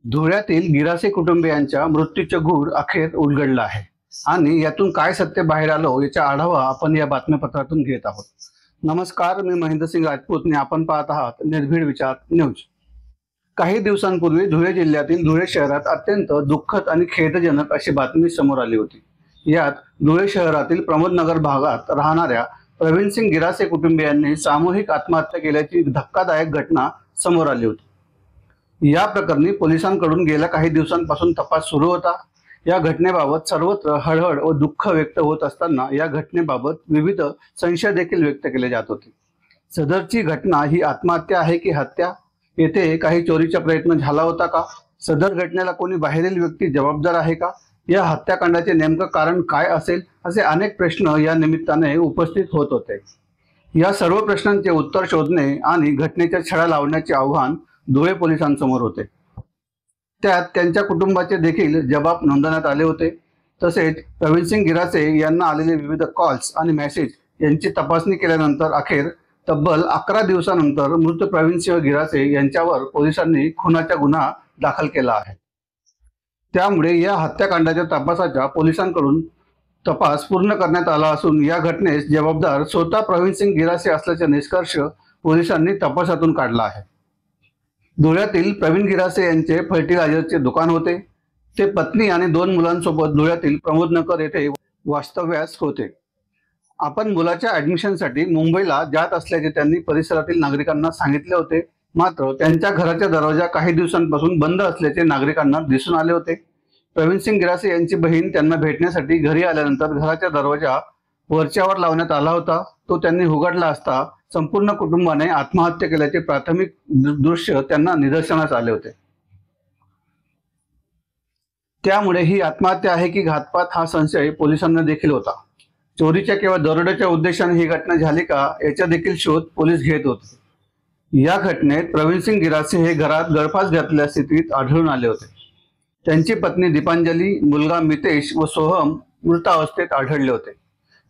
धुळ्यातील गिरासे कुटुंबियांच्या मृत्यूचे गूढ अखेर उलगडलं आहे आणि यातून काय सत्य बाहेर आलं याचा आढावा आपण या बातमीपत्रातून घेत आहोत. नमस्कार, मी महेंद्रसिंग राजपूत आणि आपण पाहत आहात निर्भीड विचार न्यूज. काही दिवसांपूर्वी धुळे जिल्ह्यातील धुळे शहरात अत्यंत दुःखद आणि खेदजनक अशी बातमी समोर आली होती. यात धुळे शहरातील प्रमोदनगर भागात राहणाऱ्या प्रवीणसिंग गिरासे कुटुंबियांनी सामूहिक आत्महत्या केल्याची धक्कादायक घटना समोर आली होती. या प्रकरणी पोलिसांकडून गेल्या काही दिवसांपासून तपास सुरू होता. या घटनेबाबत सर्वत्र हळहळ व दुःख व्यक्त होत असताना या घटनेबाबत विविध संशय देखील व्यक्त केले जात होते. सदरची घटना ही आत्महत्या आहे की हत्या? येथे काही चोरीचा प्रयत्न झाला होता का? सदर घटनेला कोणी बाहेरील व्यक्ती जबाबदार आहे का? या हत्याकांडाचे नेमकं कारण काय असेल, असे अनेक प्रश्न या निमित्ताने उपस्थित होत होते. या सर्व प्रश्नांचे उत्तर शोधणे आणि घटनेच्या छडा लावण्याचे आव्हान धुळे पोलिसांसमोर होते. त्यात त्यांच्या कुटुंबाचे देखील जबाब नोंदवण्यात आले होते. तसेच प्रवीणसिंग गिरासे यांना आलेले विविध कॉल्स आणि मेसेज यांची तपासणी केल्यानंतर अखेर तब्बल 11 दिवसानंतर मृत प्रवीणसिंह गिरासे यांच्यावर पोलिसांनी खुनाचा गुन्हा दाखल केला आहे. त्यामुळे या हत्याकांडाच्या तपासाच्या पोलिसांकडून तपास पूर्ण करण्यात आला असून या घटनेस जबाबदार स्वतः प्रवीणसिंग गिरासे असल्याचा निष्कर्ष पोलिसांनी तपासातून काढला आहे. धुळ्यातील प्रवीण गिरासे यांचे फर्टिलायझरचे दुकान होते. ते पत्नी आणि 2 मुलांसोबत धुळ्यातील प्रमोदनगर येथे वास्तव्यास होते. आपण मुलाच्या ऍडमिशनसाठी मुंबईला जात असल्याचे त्यांनी परिसरातील नागरिकांना सांगितले होते. मात्र त्यांच्या घराचा दरवाजा काही दिवसांपासून बंद असल्याचे नागरिकांना दिसून आले होते. प्रवीणसिंग गिरासे यांची बहीण त्यांना भेटण्यासाठी घरी आल्यानंतर घराचा दरवाजा वरच्यावर लावण्यात आला होता. तो त्यांनी उघडला असता संपूर्ण कुटुंबाने आत्महत्या केल्याचे प्राथमिक दृश्य त्यांना निदर्शनास आले होते. त्यामुळे ही आत्महत्या आहे की घातपात हा संशय पोलिसांना देखील होता. चोरीच्या किंवा दरोड्याच्या उद्देशाने ही घटना झाली का याचा देखील शोध पोलीस घेत होते. या घटनेत प्रवीणसिंग गिरासे हे घरात गळफास घातलेल्या स्थितीत आढळून आले होते. त्यांची पत्नी दीपांजली, मुलगा मितेश व सोहम मृत अवस्थेत आढळले होते.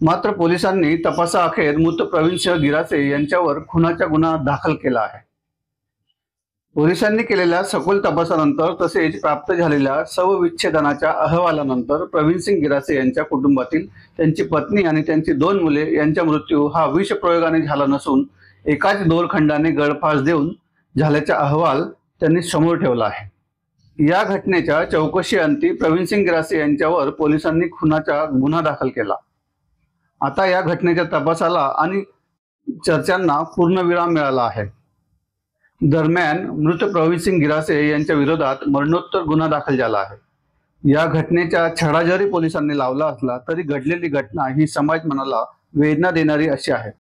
मात्र पोलिसांनी तपासाअखेर मृत प्रवीणसिंह गिरासे यांच्यावर खुनाचा गुन्हा दाखल केला आहे. पोलिसांनी केलेल्या सखोल तपासानंतर तसेच प्राप्त झालेल्या शवविच्छेदनाच्या अहवालानंतर प्रवीणसिंग गिरासे यांच्या कुटुंबातील त्यांची पत्नी आणि त्यांची 2 मुले यांचा मृत्यू हा विषप्रयोगाने झाला नसून एकाच दोरखंडाने गळफास देऊन झाल्याचा अहवाल त्यांनी समोर ठेवला आहे. या घटनेच्या चौकशीअंती प्रवीणसिंग गिरासे यांच्यावर पोलिसांनी खुनाचा गुन्हा दाखल केला. आता या घटनेच्या तपासाला आणि चर्चांना पूर्णविराम मिळाला आहे. दरम्यान मृत प्रवीणसिंग गिरासे यांच्या विरोधात मरणोत्तर गुन्हा दाखल झाला आहे. या घटनेचा छडा जरी पोलिसांनी लावला असला तरी घडलेली घटना ही समाज मनाला वेदना देणारी अशी आहे.